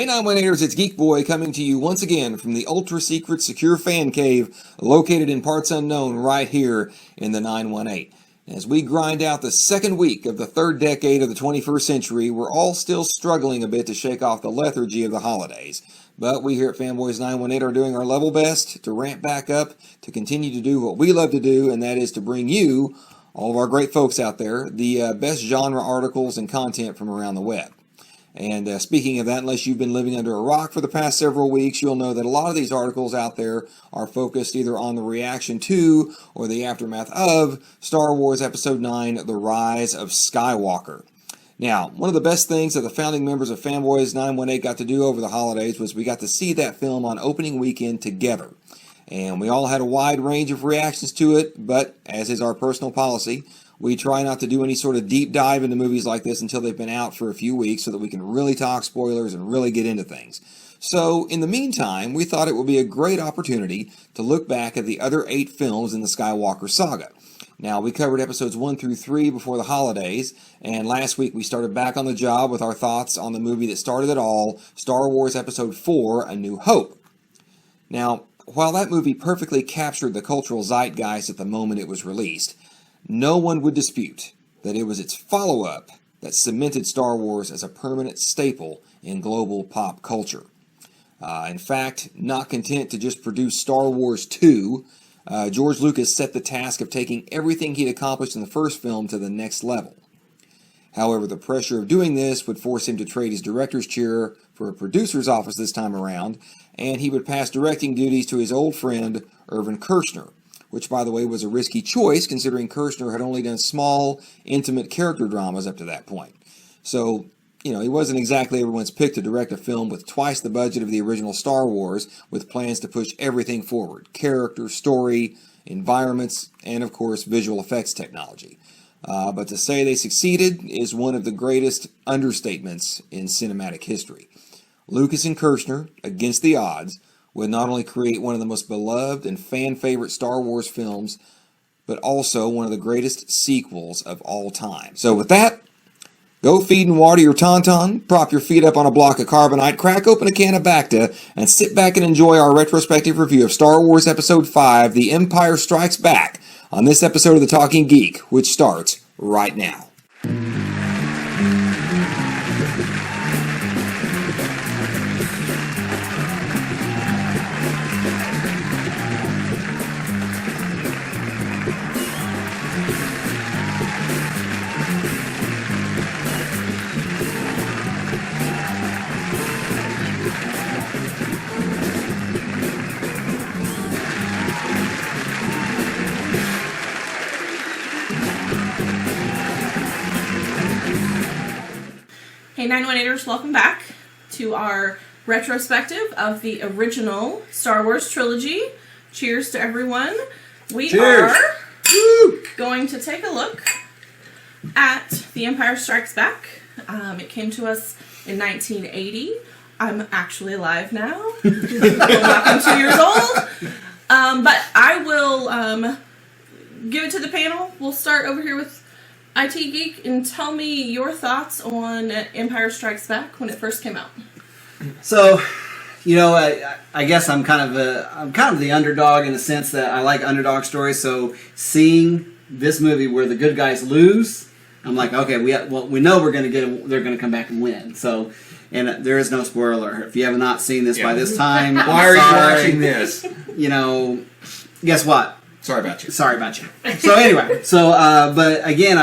Hey 918ers, it's Geek Boy coming to you once again from the ultra-secret secure fan cave located in parts unknown right here in the 918. As we grind out the second week of the third decade of the 21st century, we're all still struggling a bit to shake off the lethargy of the holidays. But we here at Fanboys 918 are doing our level best to ramp back up, to continue to do what we love to do, and that is to bring you, all of our great folks out there, the best genre articles and content from around the web. And speaking of that, unless you've been living under a rock for the past several weeks, you'll know that a lot of these articles out there are focused either on the reaction to or the aftermath of Star Wars Episode 9, The Rise of Skywalker. Now, one of the best things that the founding members of Fanboys 918 got to do over the holidays was we got to see that film on opening weekend together. And we all had a wide range of reactions to it, but as is our personal policy, we try not to do any sort of deep dive into movies like this until they've been out for a few weeks so that we can really talk spoilers and really get into things. So, in the meantime, we thought it would be a great opportunity to look back at the other 8 films in the Skywalker saga. Now, we covered episodes 1 through 3 before the holidays, and last week we started back on the job with our thoughts on the movie that started it all, Star Wars Episode 4, A New Hope. Now, while that movie perfectly captured the cultural zeitgeist at the moment it was released, no one would dispute that it was its follow-up that cemented Star Wars as a permanent staple in global pop culture. In fact, not content to just produce Star Wars 2, George Lucas set the task of taking everything he'd accomplished in the first film to the next level. However, the pressure of doing this would force him to trade his director's chair for a producer's office this time around, and he would pass directing duties to his old friend, Irvin Kershner, which, by the way, was a risky choice considering Kershner had only done small, intimate character dramas up to that point. So, he wasn't exactly everyone's pick to direct a film with twice the budget of the original Star Wars, with plans to push everything forward: character, story, environments, and, of course, visual effects technology. But to say they succeeded is one of the greatest understatements in cinematic history. Lucas and Kershner, against the odds, would not only create one of the most beloved and fan-favorite Star Wars films, but also one of the greatest sequels of all time. So with that, go feed and water your tauntaun, prop your feet up on a block of carbonite, crack open a can of Bacta, and sit back and enjoy our retrospective review of Star Wars Episode 5, The Empire Strikes Back, on this episode of The Talking Geek, which starts right now. Hey 918ers, welcome back to our retrospective of the original Star Wars trilogy. Cheers to everyone. We Cheers. are going to take a look at The Empire Strikes Back. It came to us in 1980. I'm actually alive now. I'm 2 years old. But I will give it to the panel. We'll start over here with IT Geek, and tell me your thoughts on Empire Strikes Back when it first came out. So, I guess I'm kind of the underdog in the sense that I like underdog stories. So seeing this movie where the good guys lose, I'm like, okay, we know they're going to come back and win. So, and there is no spoiler. If you have not seen this by this time, why are you watching this? Guess what? Sorry about you. So anyway, but again,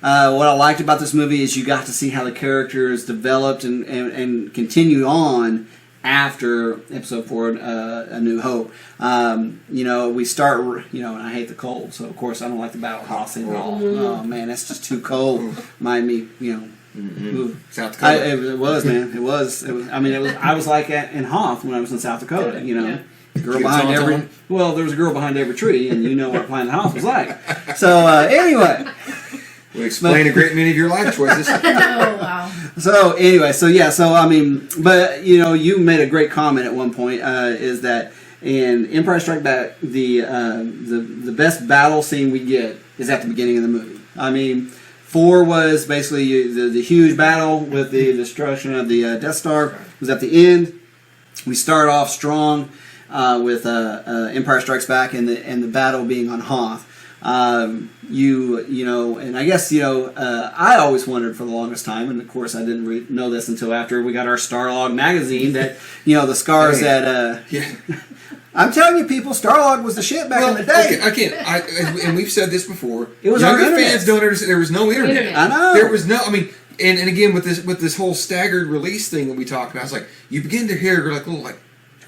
what I liked about this movie is you got to see how the characters developed and continued on after Episode 4, A New Hope. We start, and I hate the cold, so of course I don't like the battle crossing at all. Oh man, that's just too cold. Mind me, South Dakota. It was, man. It was. I was like in Hoth when I was in South Dakota. Yeah. Girl behind there was a girl behind every tree, and you know what Planet House was like. So anyway, would explain a great many of your life choices. Oh wow. So anyway, but you made a great comment at one point. Is that in Empire Strikes Back, the best battle scene we get is at the beginning of the movie. 4 was basically the huge battle with the destruction of the Death Star was at the end. We start off strong with Empire Strikes Back and the battle being on Hoth. You know, and I guess I always wondered for the longest time, and of course I didn't know this until after we got our Starlog magazine that the scars that. Yeah. I'm telling you, people, Starlog was the shit back in the day. Okay, and we've said this before. It was our Younger internet. fans don't understand. There was no internet. I know. There was no. I mean, and again with this whole staggered release thing that we talked about, it's like you begin to hear like little like.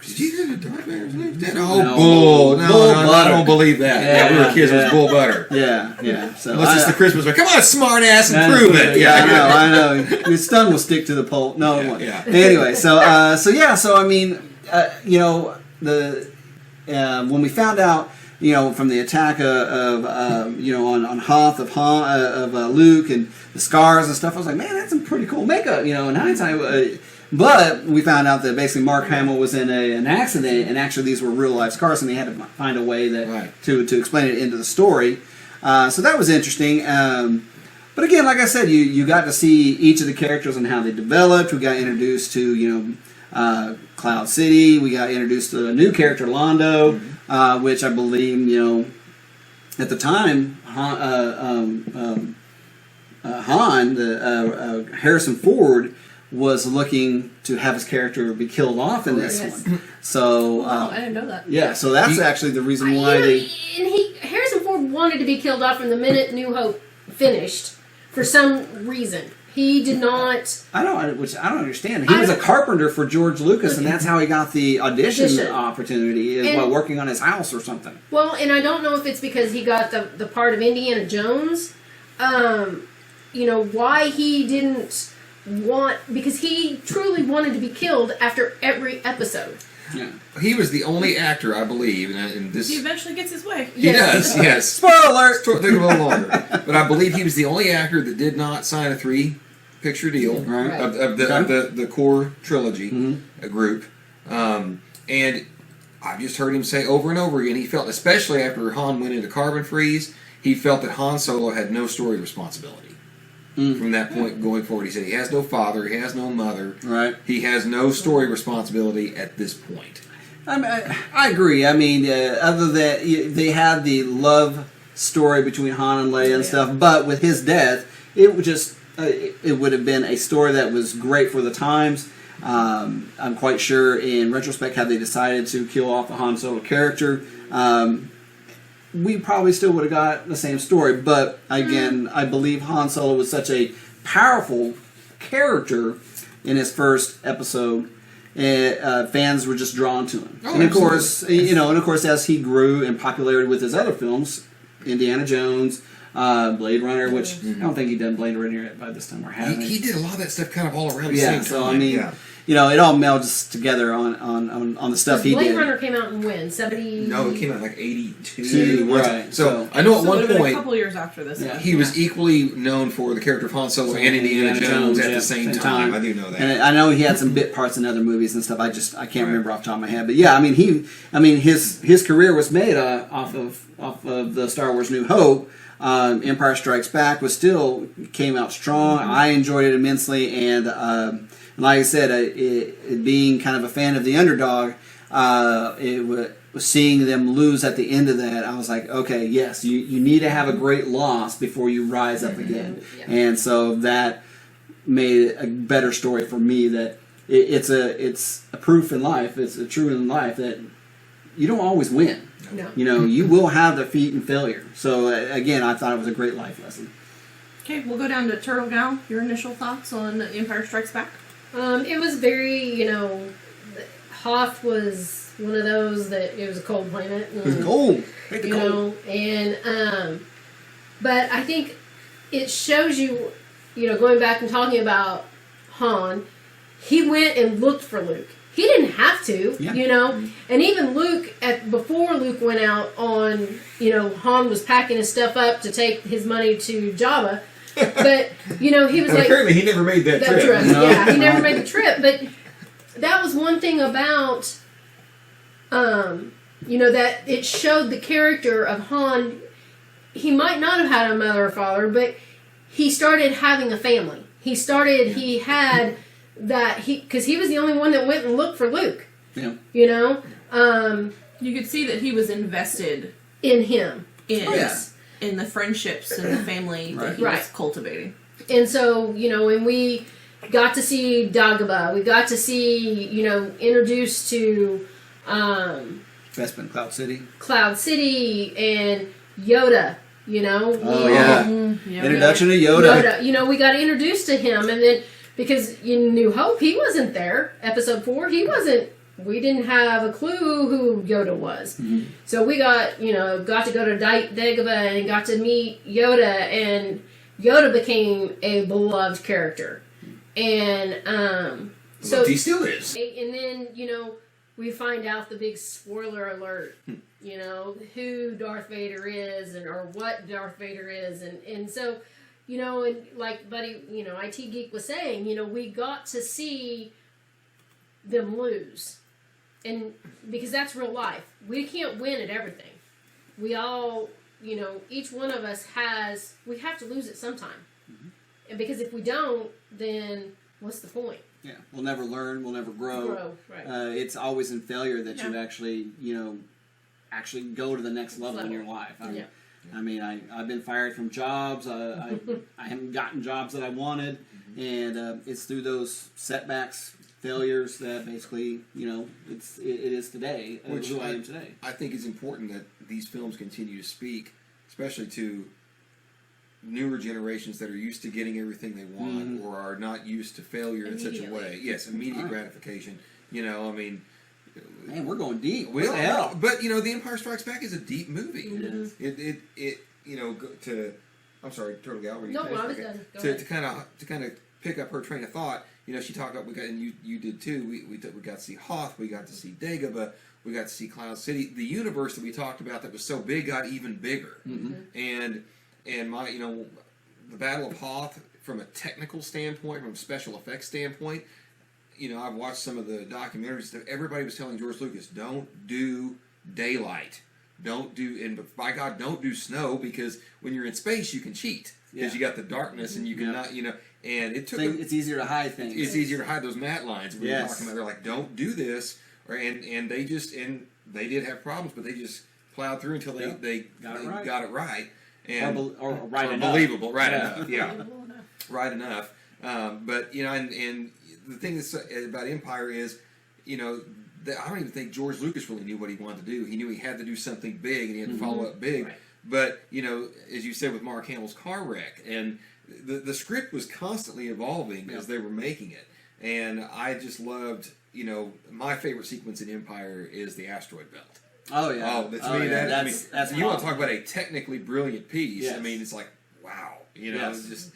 Did you hear the Darth Vader's name? No. Bull. No, Bull I butter. don't believe that. Yeah, We were kids. It was yeah. bull butter. Yeah. So Unless it's the Christmas one. Come on, smart ass, and prove it. Yeah, I know. His tongue will stick to the pole. No, it won't. Yeah. Anyway, so I mean, when we found out, from the attack on Hoth of Luke and the scars and stuff, I was like, man, that's some pretty cool makeup. In hindsight. But we found out that basically Mark Hamill was in an accident, and actually these were real life scars, and they had to find a way to explain it into the story. So that was interesting. But again, like I said, you got to see each of the characters and how they developed. We got introduced to Cloud City. We got introduced to a new character, Londo, which I believe at the time Harrison Ford was looking to have his character be killed off in this one. So I didn't know that. yeah, so that's actually the reason why Harrison Ford wanted to be killed off from the minute New Hope finished for some reason. He did not. I don't understand. He was a carpenter for George Lucas, and that's how he got the audition opportunity, is while working on his house or something. Well, and I don't know if it's because he got the part of Indiana Jones. Why he didn't because he truly wanted to be killed after every episode. Yeah. He was the only actor, I believe, and this. He eventually gets his way. He does, yes. Spoiler alert! Took a little longer, but I believe he was the only actor that did not sign a 3-picture deal Right. of the core trilogy group, and I've just heard him say over and over again he felt, especially after Han went into Carbon Freeze, he felt that Han Solo had no story responsibility. From that point going forward, he said he has no father, he has no mother, Right. he has no story responsibility at this point. I agree. I mean, other than they had the love story between Han and Leia and stuff, but with his death, it would just it would have been a story that was great for the times. I'm quite sure, in retrospect, had they decided to kill off the Han Solo character, we probably still would have got the same story. But again, I believe Han Solo was such a powerful character in his first episode. Fans were just drawn to him, and of course, as he grew in popularity with his other films, Indiana Jones, Blade Runner, which I don't think he'd done Blade Runner yet by this time, or hadn't He did a lot of that stuff kind of all around the Yeah, same so time. I mean, it all melds together on the stuff he Blade did. Runner came out in when? 70? No, it came out like 82. Right. So I know at So it one would have been a point couple years after this. Yeah. he was equally known for the character of Han Solo and Indiana Jones at the same time. I do know that. And I know he had some bit parts in other movies and stuff. I can't remember off the top of my head, but yeah, I mean his career was made off of the Star Wars New Hope. Empire Strikes Back came out strong. I enjoyed it immensely, and like I said, it being kind of a fan of the underdog, seeing them lose at the end of that, I was like, okay, yes, you need to have a great loss before you rise up again. Yeah. And so that made a better story for me, that it's a proof in life, it's a truth in life that you don't always win. No. You will have defeat and failure. So again, I thought it was a great life lesson. Okay, we'll go down to Turtle Gal. Your initial thoughts on Empire Strikes Back? It was very, Hoth was one of those that it was a cold planet. It was cold. Hate the cold. But I think it shows you, going back and talking about Han, he went and looked for Luke. He didn't have to, and even Luke, before Luke went out on, Han was packing his stuff up to take his money to Jabba, but, he was And like... apparently he never made that trip. No. Yeah, he never made the trip, but that was one thing about, that it showed the character of Han. He might not have had a mother or father, but he started having a family. He had that, because he was the only one that went and looked for Luke. Yeah. You know? You could see that he was invested In him. in Oh, yeah. in the friendships and the family that he Right. was cultivating. And so, you know, and we got to see Dagobah. We got to see, you know, introduced to Bespin, Cloud City. Cloud City and Yoda, you know. Oh, yeah. Yeah. Introduction to Yoda. You know, we got introduced to him, and then because in New Hope he wasn't there. Episode 4, he wasn't. We didn't have a clue who Yoda was. So we got to go to Dagobah and got to meet Yoda, and Yoda became a beloved character. And so But he still is. and then, you know, we find out the big spoiler alert, you know, who Darth Vader is or what Darth Vader is. And so, you know, and like Buddy, you know, IT Geek was saying, you know, we got to see them lose. And because that's real life. We can't win at everything. We all, you know, each one of us we have to lose it sometime. And because if we don't, then what's the point? Yeah, we'll never learn. We'll never grow. Right. It's always in failure that you Yeah. actually go to the next level in your life. Yeah. I mean, I've been fired from jobs. I haven't gotten jobs that I wanted, and it's through those setbacks, failures that basically, you know, it is today. Who I am today. I think it's important that these films continue to speak, especially to newer generations that are used to getting everything they want or are not used to failure in such a way. Yes, immediate gratification. You know, I mean, Man, we're going deep. What well, the hell? but you know, The Empire Strikes Back is a deep movie. is. It you know I'm sorry, Turtle Gal. Were you No, finished? I was Okay. done. Go To ahead. kind of pick up her train of thought. You know, she talked about and you did too. We got to see Hoth. We got to see Dagobah. We got to see Cloud City. The universe that we talked about that was so big got even bigger. And my the Battle of Hoth from a technical standpoint, from a special effects standpoint. You know, I've watched some of the documentaries that everybody was telling George Lucas, don't do daylight. By God, don't do snow, because when you're in space, you can cheat. Because you got the darkness and you can not, you know, and it took... It's easier to hide things. It's easier to hide those matte lines. We were Yes. talking about, they're like, don't do this. And they did have problems, but they just plowed through until they got it right. And, Or right enough. believable, right Yeah. enough, yeah. Right enough. But, you know, and the thing that's about Empire is, you know, I don't even think George Lucas really knew what he wanted to do. He knew he had to do something big, and he had to follow up big. Right. But, you know, as you said with Mark Hamill's car wreck, and the script was constantly evolving as they were making it. And I just loved, you know, my favorite sequence in Empire is the asteroid belt. Oh yeah. Oh, to me, that's you want hot. to talk about a technically brilliant piece. Yes. I mean, it's like, wow. You know, Yes. it's just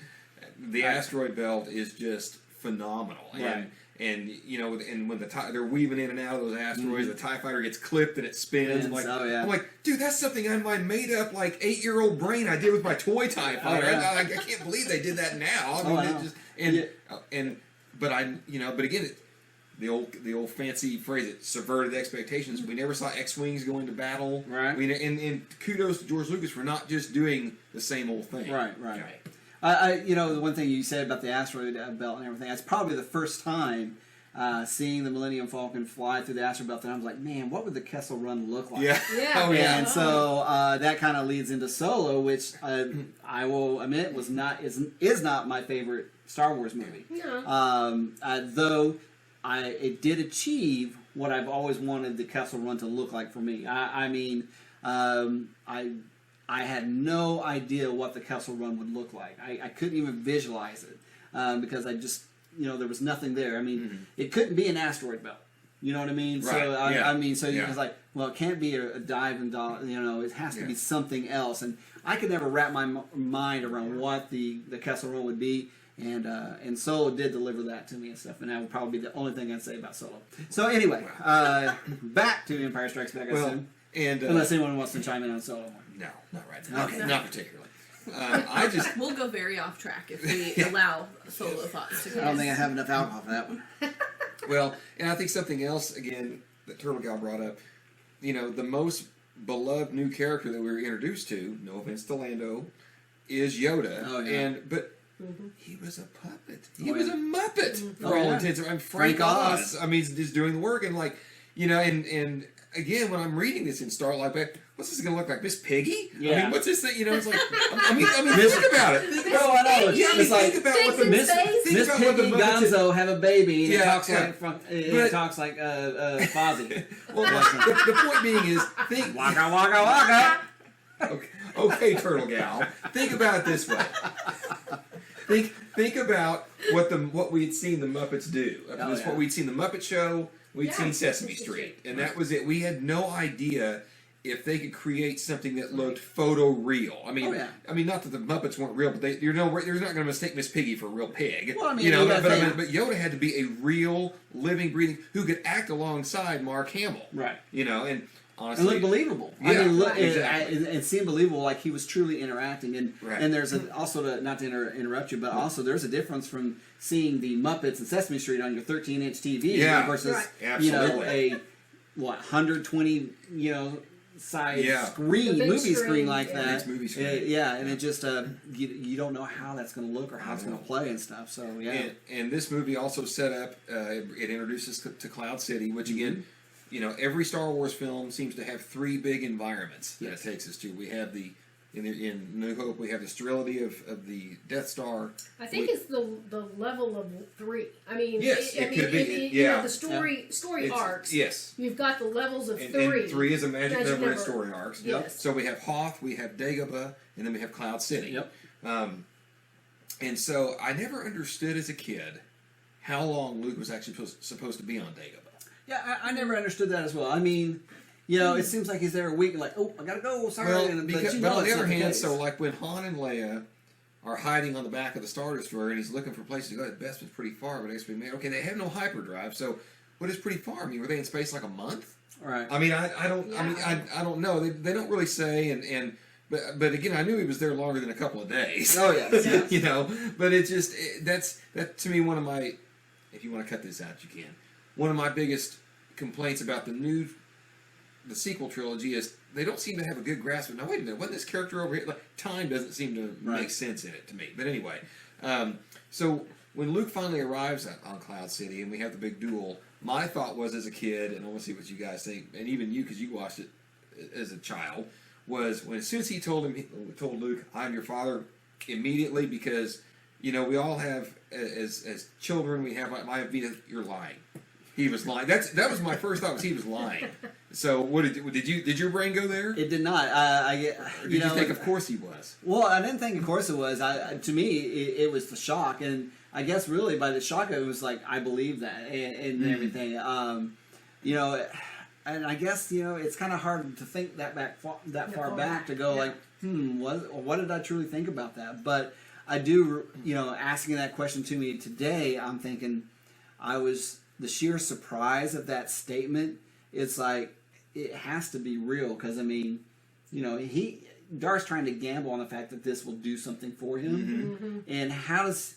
the asteroid belt is just phenomenal. Right. And you know, and when they're weaving in and out of those asteroids, the TIE fighter gets clipped and it spins. I'm like, I'm like, dude, that's something on my made up like 8-year-old brain I did with my toy TIE fighter. yeah. I can't believe they did that now. I mean, wow. it just but again, the old fancy phrase, it subverted expectations. We never saw X-wings go into battle. Right. And kudos to George Lucas for not just doing the same old thing. Right. You know, the one thing you said about the asteroid belt and everything, that's probably the first time seeing the Millennium Falcon fly through the asteroid belt that I was like, man, what would the Kessel Run look like? Yeah. Yeah. Oh yeah. And so that kind of leads into Solo, which I will admit is not my favorite Star Wars movie. No. Though it did achieve what I've always wanted the Kessel Run to look like for me. I had no idea what the Kessel Run would look like. I couldn't even visualize it because I just, you know, there was nothing there. I mean, it couldn't be an asteroid belt. You know what I mean? Right. So Yeah. You Yeah. was like, well, it can't be a dive and you know, it has to be something else. And I could never wrap my mind around what the Kessel Run would be. And Solo did deliver that to me and stuff, and that would probably be the only thing I'd say about Solo. So anyway, back to Empire Strikes Back, I assume. And Unless anyone wants to chime in on Solo. no, not right now. Okay. Not particularly. I just We'll go very off track if we allow solo thoughts to I come. don't think I have enough alcohol for that one. well, and I think something else again that Turtle Gal brought up. You know, the most beloved new character that we were introduced to. No offense to Lando, is Yoda, Oh, yeah. but he was a puppet. He Oh, was yeah. a Muppet for Oh, all yeah. intents. And Frank Frank Oz. Oz. I mean, he's doing the work, and like, you know, and again, when I'm reading this in Starlight, Beck, what's this going to look like? Miss Piggy? I Yeah. mean, what's this thing? You know, it's like, I mean, think about it. Think Oh, I know. Yeah, I mean, It's like think about what the Miss- think Miss about what the Piggy Muppets- Gonzo have a baby and it Yeah, talks yeah. like it But- talks like Fozzie. Well, the point being is, think. Waka waka waka. Okay, Turtle Gal. Think about it this way. Think about what we'd seen the Muppets do. Oh, This is yeah. what we'd seen the Muppet Show. We'd Yeah, seen Sesame Sesame Street, Street. and that was it. We had no idea if they could create something that looked photo real. I mean, Oh, yeah. not that the Muppets weren't real, but you're not going to mistake Miss Piggy for a real pig. Well, I mean, you know, you gotta think- but Yoda had to be a real, living, breathing who could act alongside Mark Hamill. Right. You know, and And honestly, look believable. Yeah, I mean, look exactly. and seem believable, like he was truly interacting. And Right. and there's also not to interrupt you, but also there's a difference from seeing the Muppets and Sesame Street on your 13-inch TV Yeah. versus Right. you know Absolutely. 120 size Yeah. screen, The big movie screen screen, like yeah. that. Big movie screen. Yeah, and it just you don't know how that's going to look or how it's going to play and stuff. So yeah. And this movie also set up, it introduces to Cloud City, which Mm-hmm. again, you know, every Star Wars film seems to have three big environments that Yes. it takes us to. We have in New Hope, we have the sterility of the Death Star. I think it's the level of 3. I mean, Yes, it could be. you know, Yeah. the story arcs. Yes. You've got the levels of And 3. 3 is a magic Magic number in number. story arcs. Yes. So we have Hoth, we have Dagobah, and then we have Cloud City. Yep. And so I never understood as a kid how long Luke was actually supposed to be on Dagobah. Yeah, I never understood that as well. I mean, you know, it seems like he's there a week and like, oh, I gotta go. Sorry. Well, but because, you but know on the it's other not hand, case. so like when Han and Leia are hiding on the back of the Star Destroyer and he's looking for places to go, Bespin's pretty far, but I guess we may. Okay, they have no hyperdrive, so what is pretty far? I mean, were they in space like a month? right. I mean, I don't. I mean, I don't know. They don't really say, and but again, I knew he was there longer than a couple of days. Oh, yeah. You know, but it just that's to me one of my. If you want to cut this out, you can. One of my biggest complaints about the sequel trilogy is they don't seem to have a good grasp of. Now wait a minute, wasn't this character over here? Like time doesn't seem to Right. make sense in it to me. But anyway, so when Luke finally arrives on Cloud City and we have the big duel, my thought was as a kid, and I want to see what you guys think, and even you because you watched it as a child, was when as soon as he told Luke, "I'm your father," immediately because you know we all have as children we have my idea you're lying. He was lying. That was my first thought was he was lying. So what did your brain go there? It did not. Or You did know, you think of course he was? well, I didn't think, of course, it was. To me, it was the shock, and I guess really by the shock, it was like I believe that and everything. You know, and I guess you know it's kind of hard to think that far back to go Yeah. like, what did I truly think about that? But I do, you know, asking that question to me today, I'm thinking, the sheer surprise of that statement. It's like it has to be real because I mean, you know, Darth's trying to gamble on the fact that this will do something for him, and how does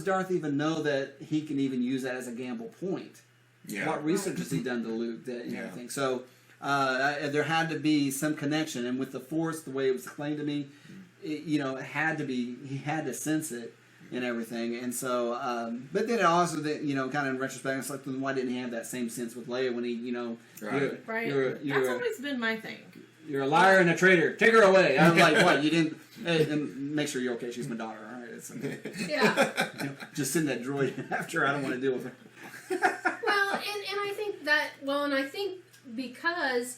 Darth even know that he can even use that as a gamble point? Yeah. What research has he done to Luke that and Yeah. everything? So there had to be some connection, and with the Force, the way it was explained to me, you know, it had to be. He had to sense it and everything, and so. But then it also, you know, kind of in retrospect, it's like, then why didn't he have that same sense with Leia when he, you know, Right. Right. you're That's always been my thing. you're a liar and a traitor. Take her away. I'm like, what? You didn't? And make sure you're okay. She's my daughter. All right. It's okay. Yeah. You know, just send that droid after her. I don't want to deal with her. Well, and I think that and I think because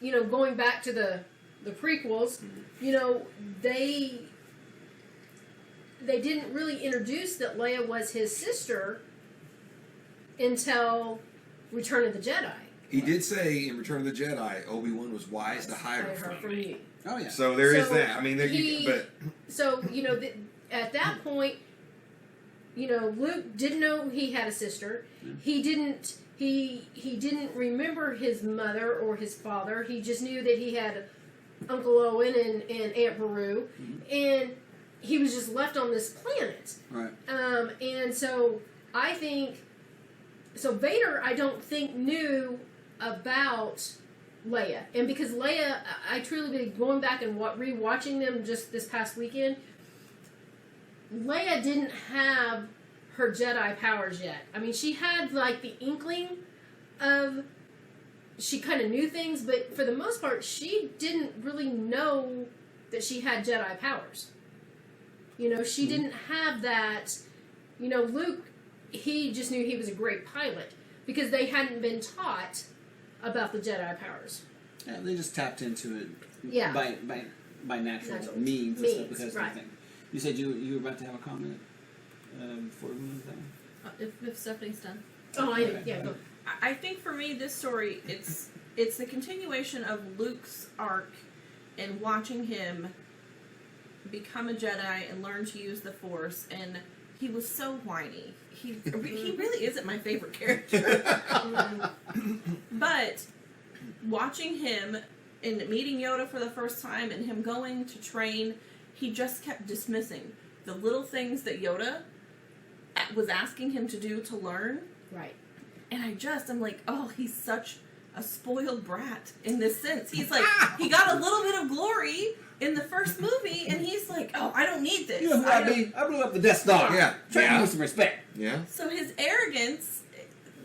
you know going back to the prequels, you know they didn't really introduce that Leia was his sister until Return of the Jedi. He did say in Return of the Jedi, Obi-Wan was wise to hide her from me. you. Oh yeah. So there is So that. I mean, but So you know at that point, you know Luke didn't know he had a sister. He didn't. He didn't remember his mother or his father. He just knew that he had Uncle Owen and Aunt Beru, and he was just left on this planet. Right. And so I think, Vader I don't think knew about Leia, and because Leia, I truly believe, going back and rewatching them just this past weekend, Leia didn't have her Jedi powers yet. I mean, she had like the inkling of, she kind of knew things, but for the most part, she didn't really know that she had Jedi powers. You know, she didn't have that. You know, Luke, he just knew he was a great pilot because they hadn't been taught about the Jedi powers. Yeah, they just tapped into it Yeah. by natural means and Means, stuff because right. of the thing. You said you were about to have a comment before we move on? If Stephanie's done. Oh, I Okay. yeah. Go. I think for me, this story, it's the continuation of Luke's arc and watching him become a Jedi and learn to use the Force. And he was so whiny. He really isn't my favorite character. But watching him and meeting Yoda for the first time and him going to train, he just kept dismissing the little things that Yoda was asking him to do to learn. Right. And I'm like, oh, he's such a spoiled brat in this sense. He's like, he got a little bit of glory in the first movie, and he's like, oh, I don't need this. You know who I be? I blew up the Death Star. Yeah. Treat me Yeah. with some respect. Yeah. So his arrogance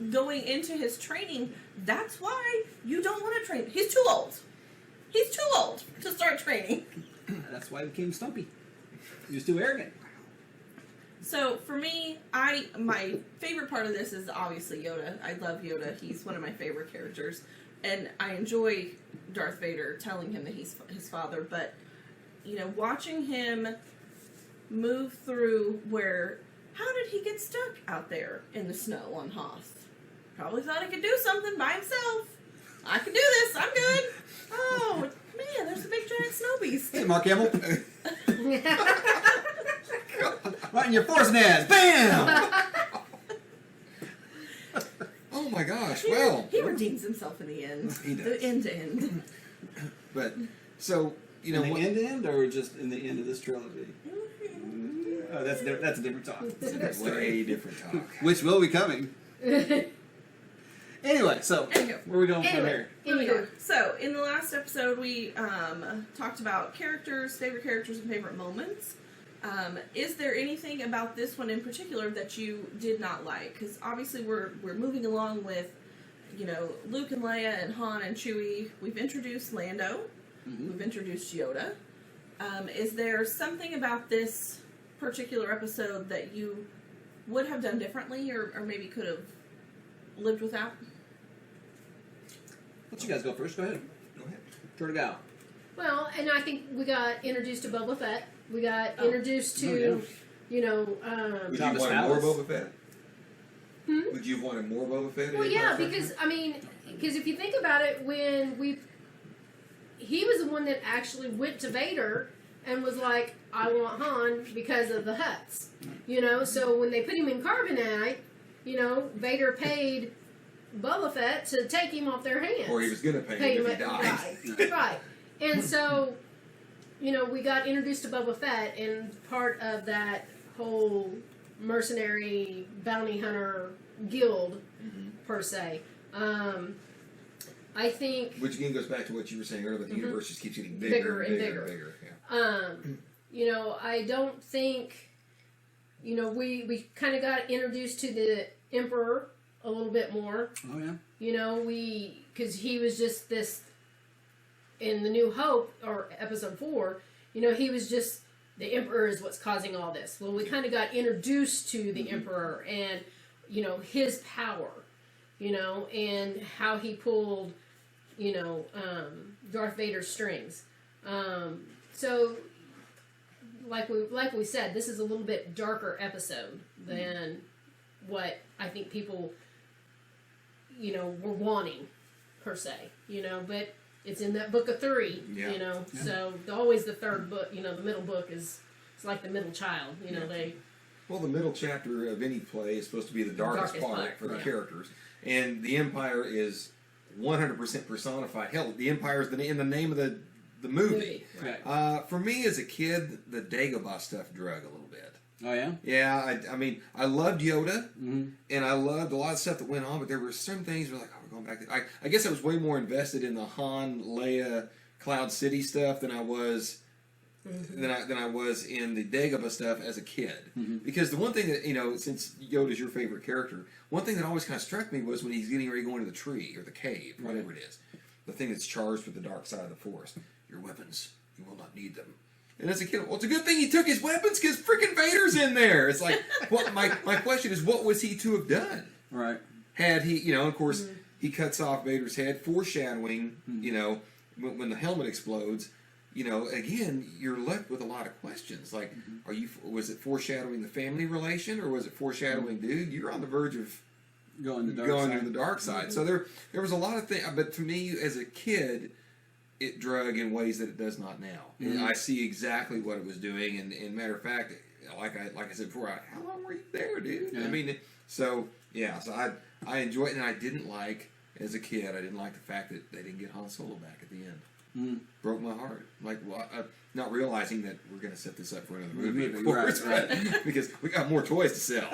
going into his training, that's why you don't want to train. He's too old. He's too old to start training. That's why he became stumpy. He was too arrogant. So for me, my favorite part of this is obviously Yoda. I love Yoda. He's one of my favorite characters, and I enjoy Darth Vader telling him that he's his father. But you know, watching him move through how did he get stuck out there in the snow on Hoth? Probably thought he could do something by himself. I can do this. I'm good. Oh man, there's a big giant snow beast. Hey, Mark Hamill. Right in your force nest. Bam! Oh my gosh. He, Well, he redeems himself in the end. He does. The end to end. but so you know in the what? end, or just in the end of this trilogy? Oh, that's a different talk. Way different talk. Which will be coming. Anyway, so Anywho. where are we going from Anyway. here? Moving on. So, in the last episode, we talked about characters, favorite characters, and favorite moments. Is there anything about this one in particular that you did not like? Because obviously, we're moving along with, you know, Luke and Leia and Han and Chewie. We've introduced Lando. Mm-hmm. We've introduced Yoda. Is there something about this particular episode that you would have done differently, or maybe could have lived without? Let you guys go first. Go ahead. Go ahead. Turn it out. Well, and I think we got introduced to Boba Fett. We got introduced to, Oh, yeah. you know, Would you Thomas have wanted more Howes. Boba Fett? Would you have wanted more Boba Fett? well, yeah, because I mean, because if you think about it, he was the one that actually went to Vader and was like, "I want Han because of the Hutts," you know. So when they put him in carbonite, you know, Vader paid Boba Fett to take him off their hands. Or he was going to pay him if he died. Right. And so, you know, we got introduced to Boba Fett, and part of that whole mercenary bounty hunter guild, per se. I think, Which again goes back to what you were saying earlier. The universe just keeps getting Bigger bigger, and and bigger, bigger. Yeah. you know, I don't think, you know, we kind of got introduced to the Emperor a little bit more. Oh yeah. You know, because he was just this, in the New Hope, or episode 4, you know, he was just, the Emperor is what's causing all this. Well, we kind of got introduced to the Emperor and, you know, his power, you know, and how he pulled, you know, Darth Vader's strings. So, like we said, this is a little bit darker episode than what I think people, you know, were wanting, per se, you know, but it's in that book of 3, Yeah. you know, Yeah. so always the third book, you know, the middle book it's like the middle child, you know, Yeah. Well, the middle chapter of any play is supposed to be the darkest Darkest part part, for the right. characters, and the Empire is 100% personified. Hell, the Empire is in the name of the movie. Right. For me as a kid, the Dagobah stuff drug a little bit. Oh yeah. Yeah, I mean, I loved Yoda, Mm-hmm. and I loved a lot of stuff that went on, but there were some things where like, oh, we're going back. I guess I was way more invested in the Han, Leia, Cloud City stuff than I was. Than I was in the Dagobah stuff as a kid. Because the one thing that, since Yoda's your favorite character, one thing that always kind of struck me was when he's getting ready to go into the tree or the cave, whatever it is, the thing that's charged with the dark side of the Force. Your weapons, you will not need them. And as a kid, well, it's a good thing he took his weapons because freaking Vader's in there. It's like, well, my question is, what was he to have done? Right. Had he, of course, he cuts off Vader's head, foreshadowing, when the helmet explodes. Again, you're left with a lot of questions. Like, was it foreshadowing the family relation, or was it foreshadowing, dude, you're on the verge of going to the dark side? So there was a lot of things, but to me, as a kid, it drug in ways that it does not now. I see exactly what it was doing, and matter of fact, like I said before, how long were you there, dude? Yeah. I mean, so I enjoyed it, and I didn't like, as a kid, I didn't like the fact that they didn't get Han Solo back at the end. Broke my heart. Like, not realizing that we're going to set this up for another movie, of course, right. because we got more toys to sell.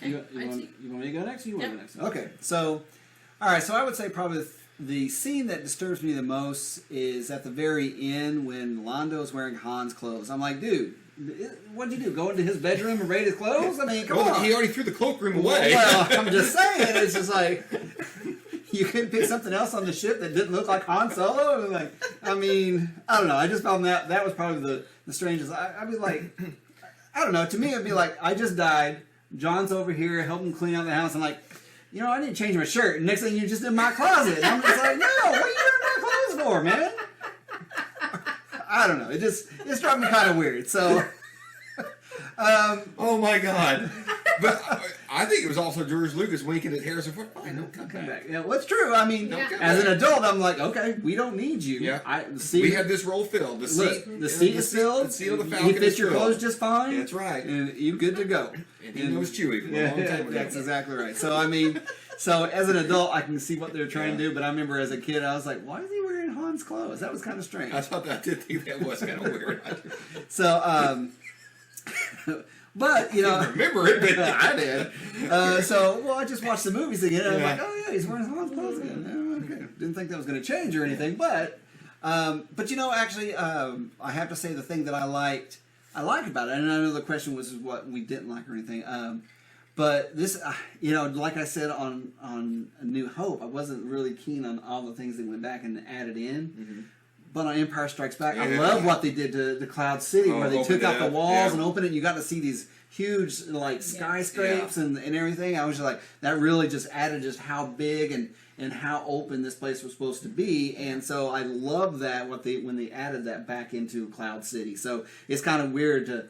You want me to go next? Or you want to go next? Okay. So, all right. So I would say probably the scene that disturbs me the most is at the very end when Lando's wearing Han's clothes. I'm like, dude, what'd you do? Go into his bedroom and raid his clothes? I mean, come on. He already threw the cloakroom away. Well, I'm just saying. It's just like, you couldn't pick something else on the ship that didn't look like Han Solo? Like, I mean, I don't know. I just found that was probably the strangest. I'd be like, I don't know. To me, it'd be like, I just died. John's over here helping clean out the house. I'm like, I need to change my shirt. And next thing you're just in my closet. And I'm just like, no, what are you in my clothes for, man? I don't know. It struck me kind of weird. So, oh my God. But I think it was also George Lucas winking at Harrison Ford. Fine, don't come back. Yeah, well, it's true. I mean, Yeah. as an adult, I'm like, okay, we don't need you. Yeah. See, We have this role filled. The seat is filled. The seat of the You Falcon fit is your filled. clothes just fine. That's right. And you good to go. And he knows Chewie from a long time ago. That's exactly right. So I mean, as an adult, I can see what they're trying to do. But I remember as a kid, I was like, why is he wearing Han's clothes? That was kind of strange. I did think that was kind of weird. So, but I remember it, but I did. I just watched the movies again. And I'm like, oh yeah, he's wearing Han's clothes again. Oh, okay. Didn't think that was going to change or anything, but actually, I have to say the thing that I liked about it, and I know the question was what we didn't like or anything. But this, like I said on A New Hope, I wasn't really keen on all the things that went back and added in. Mm-hmm. But on Empire Strikes Back, I Yeah. love what they did to Cloud City, where they took opened out it the up, walls yeah. and opened it. And you got to see these huge skyscrapes and everything. I was just like, that really just added just how big and how open this place was supposed to be. And so I love that when they added that back into Cloud City. So it's kind of weird to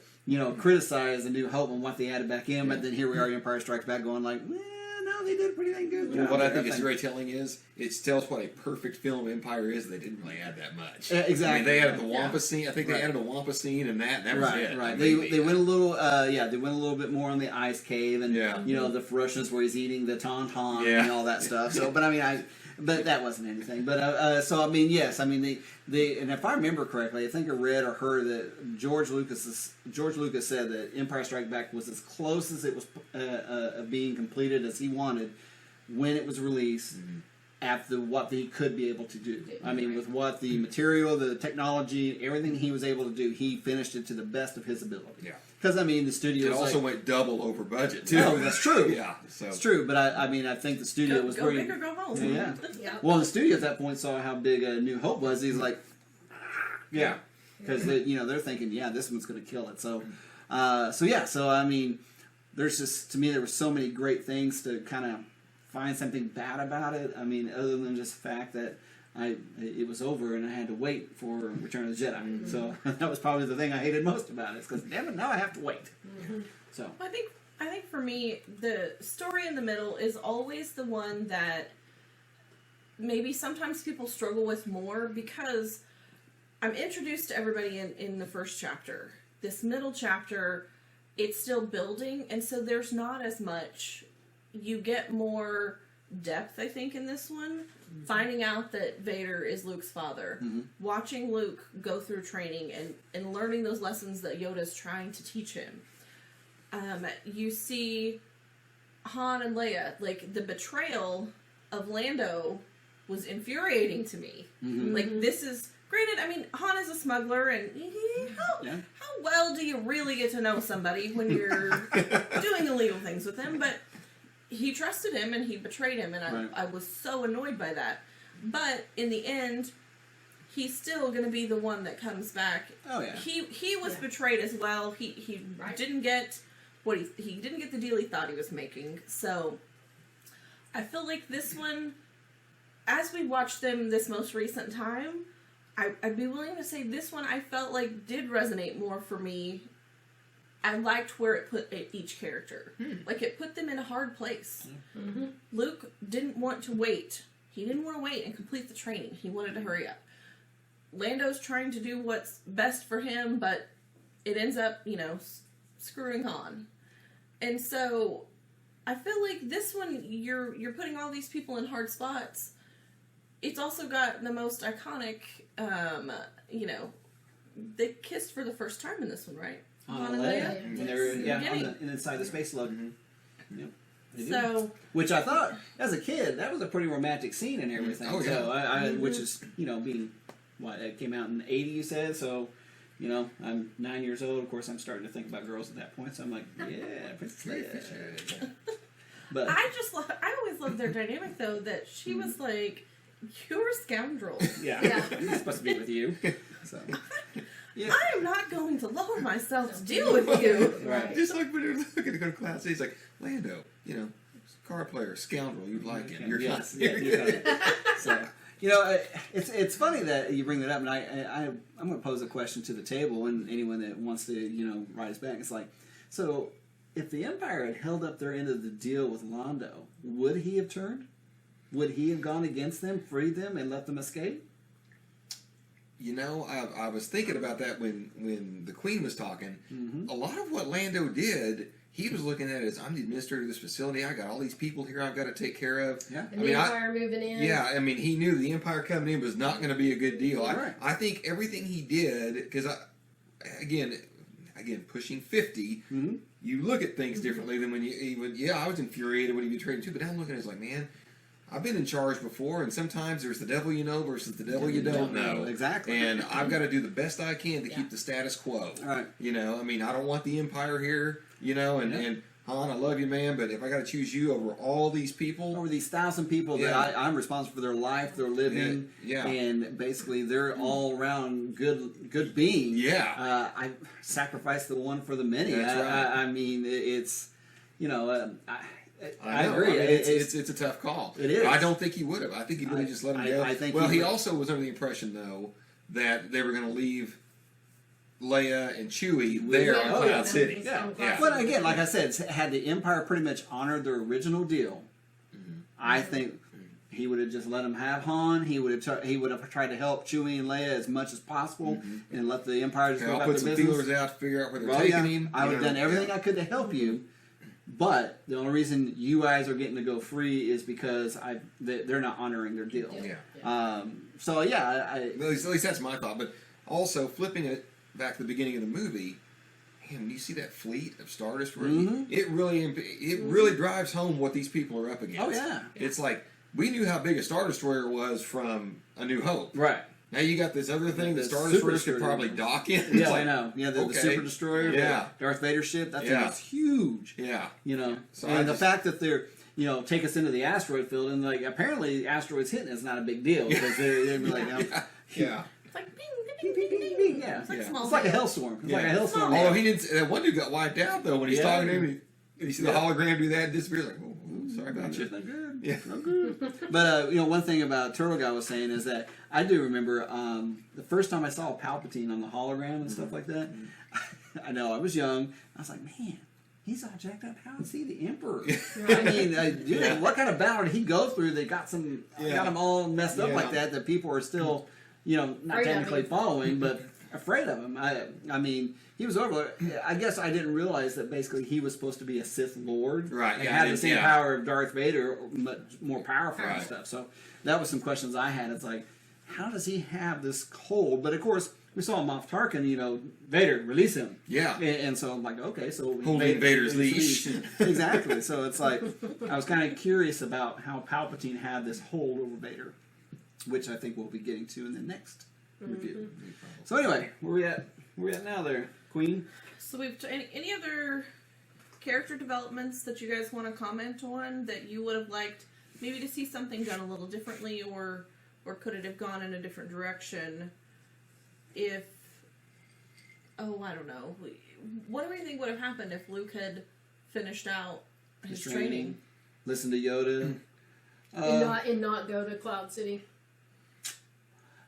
criticize A New Hope and what they added back in, but then here we are, Empire Strikes Back, going like, no, they did a pretty dang good job. What I think is very telling is it tells what a perfect film Empire is. They didn't really add that much. Exactly. I mean, they added the Wampa scene. I think they added a Wampa scene, and that was it. Right. Maybe. They went a little. They went a little bit more on the ice cave and Yeah. the ferociousness where he's eating the tauntaun Yeah. and all that stuff. So, but that wasn't anything. But yes. I mean, they and if I remember correctly, I think I read or heard that George Lucas said that Empire Strikes Back was as close as it was being completed as he wanted when it was released. Mm-hmm. After what he could be able to do. I mean, with what the material, the technology, everything he was able to do, he finished it to the best of his ability. Yeah. Because, I mean, the studio It also went double over budget, too. No, that's true. Yeah. So. It's true, but I think the studio was Go big or go home. Yeah. Yeah. Well, the studio at that point saw how big New Hope was. He's like, Yeah. because they're thinking, this one's going to kill it. So, I mean, there's just, to me, there were so many great things to kind of find something bad about it. I mean, other than just the fact that it was over and I had to wait for Return of the Jedi. Mm-hmm. So that was probably the thing I hated most about it. Because damn it, now I have to wait. Mm-hmm. So I think for me, the story in the middle is always the one that maybe sometimes people struggle with more, because I'm introduced to everybody in the first chapter. This middle chapter, it's still building, and so there's not as much. You get more depth, I think, in this one. Mm-hmm. Finding out that Vader is Luke's father. Mm-hmm. Watching Luke go through training and learning those lessons that Yoda's trying to teach him. You see Han and Leia, like the betrayal of Lando was infuriating to me. Like this is granted. I mean, Han is a smuggler, and how well do you really get to know somebody when you're doing illegal things with him? But he trusted him, and he betrayed him, and I was so annoyed by that. But in the end, he's still going to be the one that comes back. Oh yeah. He was betrayed as well. He didn't get what he didn't get the deal he thought he was making. So I feel like this one, as we watched them this most recent time, I'd be willing to say this one I felt like did resonate more for me. I liked where it put each character. Like it put them in a hard place. Luke didn't want to wait. He didn't want to wait and complete the training. He wanted to hurry up. Lando's trying to do what's best for him, but it ends up, screwing Han. And so I feel like this one, you're putting all these people in hard spots. It's also got the most iconic, they kissed for the first time in this one, right? Han and Leia. And they're inside the space lug. Yep. So, which I thought, as a kid, that was a pretty romantic scene and everything. Oh, yeah. So which is, being, it came out in the 80s, you said, so, I'm 9 years old. Of course, I'm starting to think about girls at that point, so I'm like, yeah, Princess Leia. But I always loved their dynamic, though, that she was like, you're a scoundrel. Yeah. He's supposed to be with you. So. Yeah. I am not going to lower myself to deal with you. Right. Just like when you're looking to go to class, he's like, Lando, card player, scoundrel, you like him. You're yes, fine. yeah, so, it's funny that you bring that up, and I'm going to pose a question to the table, and anyone that wants to, write us back. It's like, so if the Empire had held up their end of the deal with Lando, would he have turned? Would he have gone against them, freed them, and let them escape? I was thinking about that when the Queen was talking. A lot of what Lando did, he was looking at it as, I'm the administrator of this facility. I got all these people here I've got to take care of. Yeah. And the Empire moving in. Yeah, I mean, he knew the Empire coming in was not going to be a good deal. Right. I think everything he did, because again, pushing 50, you look at things differently than when I was infuriated when he betrayed him too, but now I'm looking at it as like, man, I've been in charge before, and sometimes there's the devil you know versus the devil you don't know. Exactly. And I've got to do the best I can to keep the status quo. Right. I mean, I don't want the Empire here, and Han, I love you, man, but if I got to choose you over all these people. Over these 1,000 people that I'm responsible for their life, their living, and basically they're all around good being. Yeah. I sacrificed the one for the many. That's right. I mean, it's, I agree. It's a tough call. It is. I don't think he would have. I think he really just let him go. I think he also was under the impression, though, that they were going to leave Leia and Chewie there on Cloud City. Yeah. But again, like I said, had the Empire pretty much honored their original deal, I think he would have just let him have Han. He would have tried to help Chewie and Leia as much as possible, and let the Empire just go about their business. I'll put some feelers out to figure out where they're taking him. I would have done everything I could to help you. But the only reason you guys are getting to go free is because they're not honoring their deal. Yeah. At least that's my thought. But also flipping it back to the beginning of the movie, man, when you see that fleet of Star Destroyers, it really drives home what these people are up against. Oh yeah, it's like we knew how big a Star Destroyer was from A New Hope, right? Now you got this other thing that Star Destroyers could probably dock in. Yeah, I know. Yeah, the Super Destroyer, the Darth Vader ship, that thing is huge. Yeah. So and the fact that they're, take us into the asteroid field, and apparently asteroids hitting is not a big deal, because they're like, It's like bing, bing, bing, bing, bing. Yeah. It's like It's like a hailstorm. It's like a hailstorm. Although he didn't, that one dude got wiped out, though, when he's talking to him, you see the hologram do that and disappear, like, sorry about you. Not good. Yeah. Not good. But, one thing about Turtle Guy was saying is that I do remember the first time I saw Palpatine on the hologram and stuff like that. I know, I was young. I was like, man, he's all jacked up. How is he the Emperor? I mean, what kind of battle did he go through that got him all messed up like that people are still, not technically following, but afraid of him. I mean, he was over. I guess I didn't realize that basically he was supposed to be a Sith Lord, right? And had the same power of Darth Vader, much more powerful and stuff. So that was some questions I had. It's like, how does he have this hold? But of course, we saw Moff Tarkin, Vader release him. Yeah. And so I'm like, okay, so Holding Vader's leash. Exactly. So it's like I was kind of curious about how Palpatine had this hold over Vader, which I think we'll be getting to in the next review. So anyway, where we at? Where we at now, there, Queen? So any other character developments that you guys want to comment on that you would have liked maybe to see something done a little differently, or could it have gone in a different direction? If I don't know, what do you think would have happened if Luke had finished out his training? Listen to Yoda. And not go to Cloud City.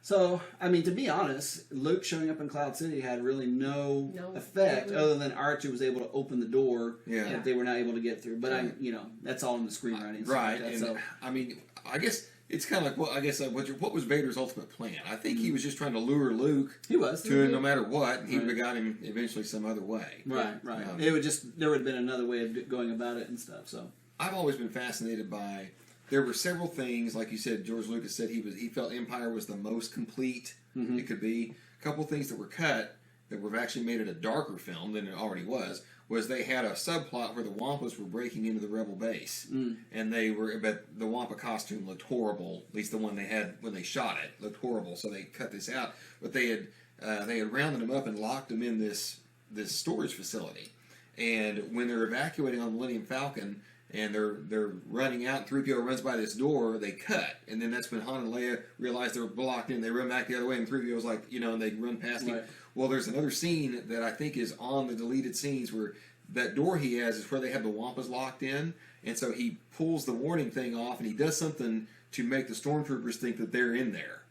So, I mean, to be honest, Luke showing up in Cloud City had really no effect other than Archie was able to open the door that they were not able to get through. But that's all in the screenwriting. Right. Like that, And so. I mean, I guess it's kind of like, what was Vader's ultimate plan? I think he was just trying to lure Luke He was. to him no matter what, and he would have got him eventually some other way. Right. It would there would have been another way of going about it and stuff. So I've always been fascinated by. There were several things, like you said, George Lucas said he felt Empire was the most complete it could be. A couple things that were cut that were actually made it a darker film than it already was they had a subplot where the Wampas were breaking into the Rebel base, and but the Wampa costume looked horrible. At least the one they had when they shot it looked horrible, so they cut this out. But they had rounded them up and locked them in this storage facility, and when they're evacuating on Millennium Falcon. And they're running out, and 3PO runs by this door, they cut. And then that's when Han and Leia realize they're blocked in. They run back the other way, and 3PO's like, and they run past him. Well, there's another scene that I think is on the deleted scenes where that door he has is where they have the Wampas locked in. And so he pulls the warning thing off, and he does something to make the Stormtroopers think that they're in there.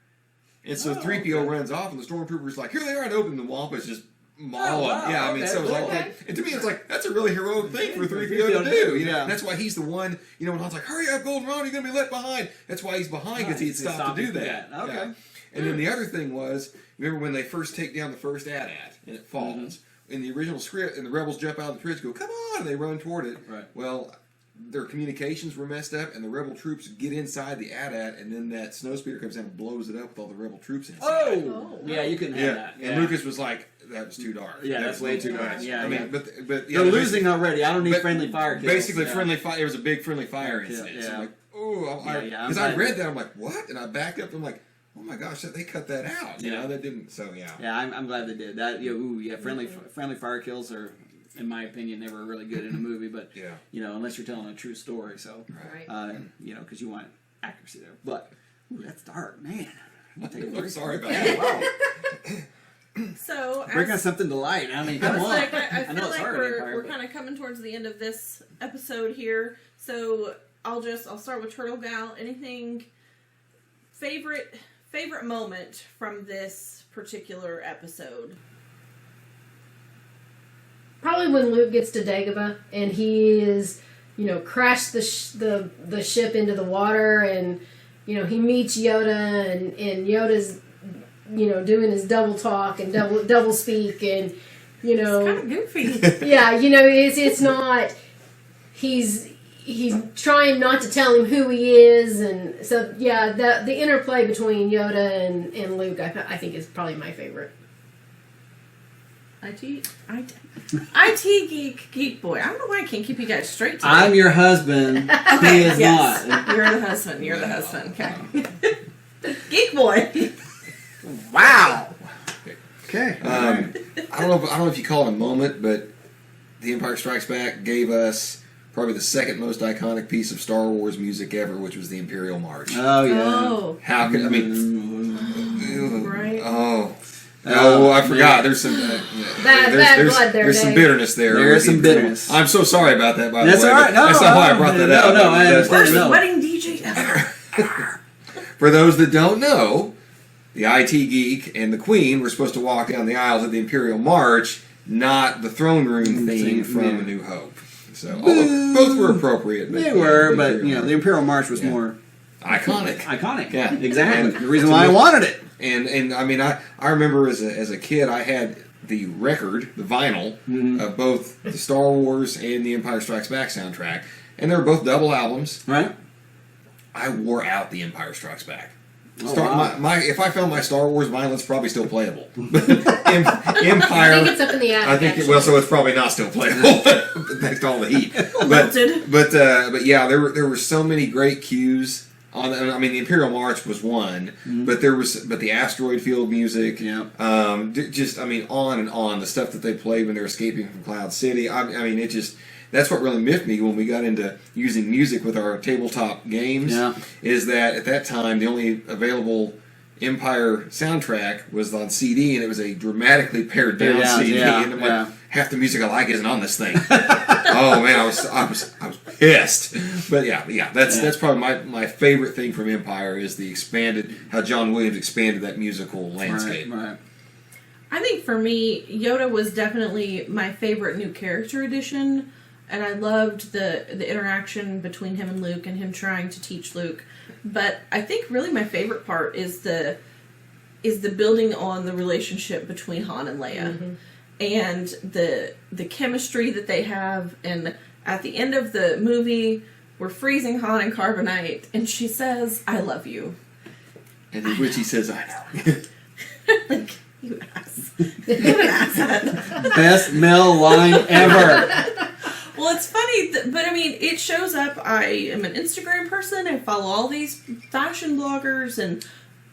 And so 3PO runs off, and the Stormtroopers like, here they are, and open the Wampas just maul him. Yeah, I mean, so it's like that. And to me, it's like, that's a really heroic thing for 3PO to do. And that's why he's the one, when Han's like, hurry up, Golden Ron, you're going to be left behind. That's why he's behind, because he had stopped to do that. Okay. Yeah. And then the other thing was, remember when they first take down the first AT-AT, and it falls? In the original script, and the rebels jump out of the bridge, go, come on, and they run toward it. Right. Well, their communications were messed up, and the rebel troops get inside the AT-AT, and then that snowspeeder comes in and blows it up with all the rebel troops inside. Oh! Yeah, you couldn't have that. And Lucas was like, that was too dark. Yeah, that's way too dark. much. Yeah, I mean, but they're losing already. I don't need friendly fire kills. Basically, friendly fire. It was a big friendly fire incident. Yeah. So I'm like, because I read that, I'm like, what? And I backed up. I'm like, oh my gosh, they cut that out. That didn't. So yeah. Yeah, I'm glad they did that. Friendly fire kills are, in my opinion, never really good in a movie. But unless you're telling a true story, so because you want accuracy there. But that's dark, man. I'm sorry about that. Wow. So Bring us something to light. I mean, come on. I I feel know it's like hard. we're kind of coming towards the end of this episode here. So I'll start with Turtle Gal. Anything favorite moment from this particular episode? Probably when Luke gets to Dagobah and he is, crashed the ship into the water, and he meets Yoda, and Yoda's doing his double talk and double speak, and It's kind of goofy. yeah, it's not. He's trying not to tell him who he is, and so the interplay between Yoda and Luke, I think, is probably my favorite. IT geek boy. I don't know why I can't keep you guys straight today. I'm your husband. Okay, he is yes. not. You're the husband. You're the husband. Okay. Geek boy. Wow. Okay. I don't know if you call it a moment, but The Empire Strikes Back gave us probably the second most iconic piece of Star Wars music ever, which was the Imperial March. Oh yeah. Oh. How could Right. Oh, I forgot. There's some Bad blood there, There's some Dave. bitterness there. There is some bitterness. I'm so sorry about that. By That's the way, all right. No, that's not why I brought that up. No, I understand. Worst No. wedding DJ ever. For those that don't know, the IT geek and the Queen were supposed to walk down the aisles of the Imperial March, not the throne room theme from A New Hope. So both were appropriate. But They were, but the Imperial March was more iconic. iconic. Yeah. Exactly. And the reason why I wanted it. And I mean, I remember as a kid, I had the record, the vinyl, of both the Star Wars and the Empire Strikes Back soundtrack. And they were both double albums. Right? I wore out the Empire Strikes Back. If I found my Star Wars vinyl, it's probably still playable. I Empire. think it's up in the attic. I think actually. so it's probably not still playable thanks to all the heat. Melted. But yeah, there were so many great cues on. I mean, the Imperial March was one, but the Asteroid Field music. Yeah. Just on and on, the stuff that they played when they're escaping from Cloud City. I mean, it just. That's what really miffed me when we got into using music with our tabletop games. Yeah. Is that at that time the only available Empire soundtrack was on CD, and it was a dramatically pared down CD. And I'm like, half the music I like isn't on this thing. Oh man, I was pissed. But yeah, that's probably my favorite thing from Empire is how John Williams expanded that musical landscape. Right. I think for me, Yoda was definitely my favorite new character addition, and I loved the interaction between him and Luke and him trying to teach Luke. But I think really my favorite part is the building on the relationship between Han and Leia, and the chemistry that they have. And at the end of the movie, we're freezing Han in carbonite, and she says, "I love you," And in which he says, "I know." like. You ass. You ass. Best Mel line ever. Well, it's funny, but I mean, it shows up. I am an Instagram person. I follow all these fashion bloggers, and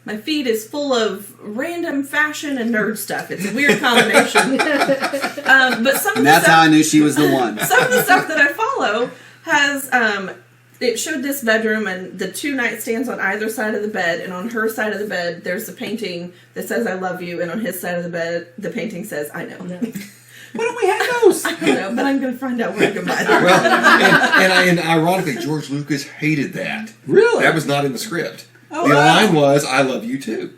my feed is full of random fashion and nerd stuff. It's a weird combination. But some of And the that's stuff, how I knew she was the one. some of the stuff that I follow has it showed this bedroom and the two nightstands on either side of the bed, and on her side of the bed there's a painting that says "I love you," and on his side of the bed the painting says "I know." Why don't we have those? I don't know, but I'm going to find out where I can buy them. Well, and ironically, George Lucas hated that. Really? That was not in the script. Oh, the wow. line was, "I love you too,"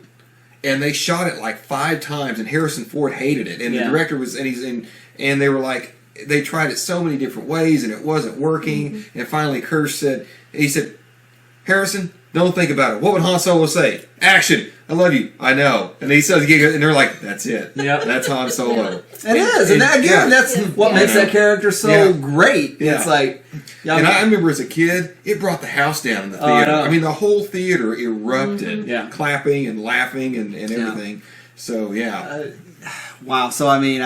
and they shot it like 5 times, and Harrison Ford hated it, and the director was, and they were like, they tried it so many different ways, and it wasn't working, and finally Kirsch said, "Harrison, don't think about it. What would Han Solo say? Action! I love you. I know." And he says, and they're like, "That's it. Yep. That's Han Solo." It is, and that, again, that's what makes that character so great. Yeah. It's like, And I remember as a kid, it brought the house down in the Oh, I theater. know. I mean, the whole theater erupted, Yeah. clapping and laughing and everything. So yeah, wow. So I mean,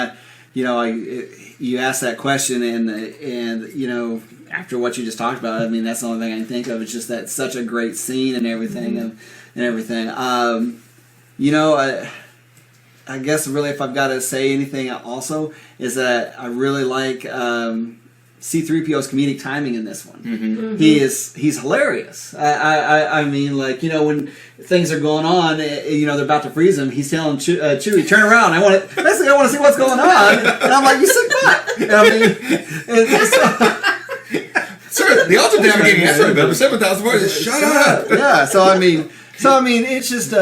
you asked that question, and you know, after what you just talked about, I mean, that's the only thing I can think of. It's just that such a great scene and everything, and everything. You know, I guess really, if I've got to say anything, also is that I really like C-3PO's comedic timing in this one. He's hilarious. I mean, like, you know, when things are going on, you know, they're about to freeze him. He's telling Chewie, "Turn around. I want to see what's going on." And I'm like, "You sick fuck." I mean, it's sir, the ultimate navigating answer about 7,000 words. Shut up. Yeah. So I mean, it's just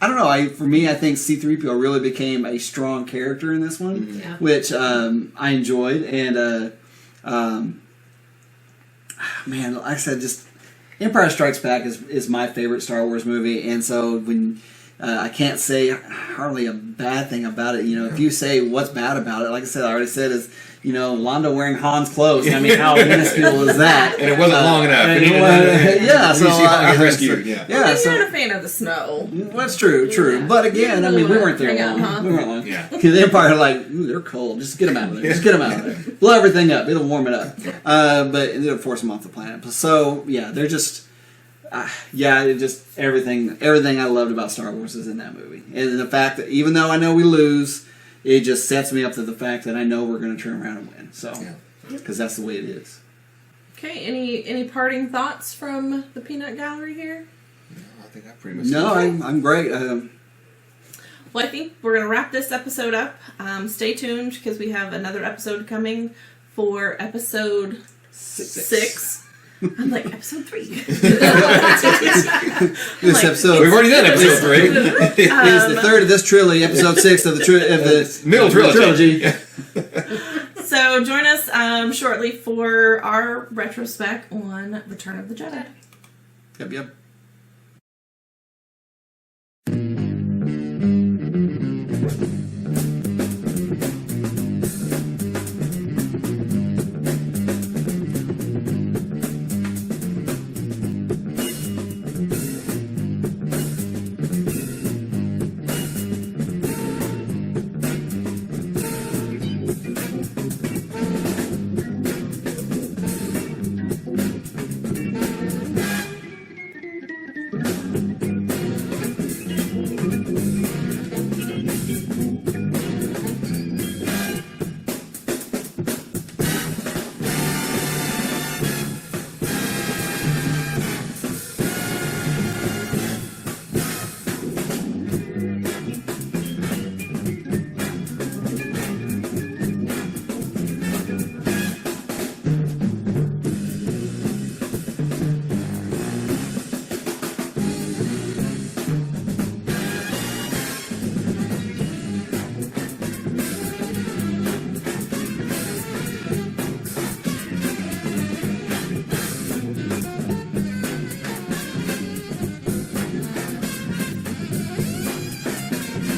I don't know. For me, I think C-3PO really became a strong character in this one, which I enjoyed. And man, like I said, just Empire Strikes Back is my favorite Star Wars movie, and so when I can't say hardly a bad thing about it. You know, if you say what's bad about it, like I said, I already said is, you know, Lando wearing Han's clothes. I mean, how minuscule is that? And it wasn't long enough. Yeah, so you see Han get rescued. yeah, Well, so you're not a fan of the snow. that's true. Yeah. But again, I mean, we weren't there Hang out, long. huh? We weren't long. Yeah. Because the Empire, like, ooh, they're cold. Just get them out of there. Just get them out of there. Blow everything up. It'll warm it up. But it'll force them off the planet. So yeah, they're just. It just everything I loved about Star Wars is in that movie, and the fact that even though I know we lose, it just sets me up to the fact that I know we're going to turn around and win. So, because that's the way it is. Okay, any parting thoughts from the Peanut Gallery here? I think I pretty much. No, I'm great. Well, I think we're going to wrap this episode up. Stay tuned because we have another episode coming for episode 6. I'm like, episode 3. This episode, We've already done episode 3. it is the third of this trilogy, episode 6 of the Middle trilogy. So join us shortly for our retrospect on Return of the Jedi. Yep.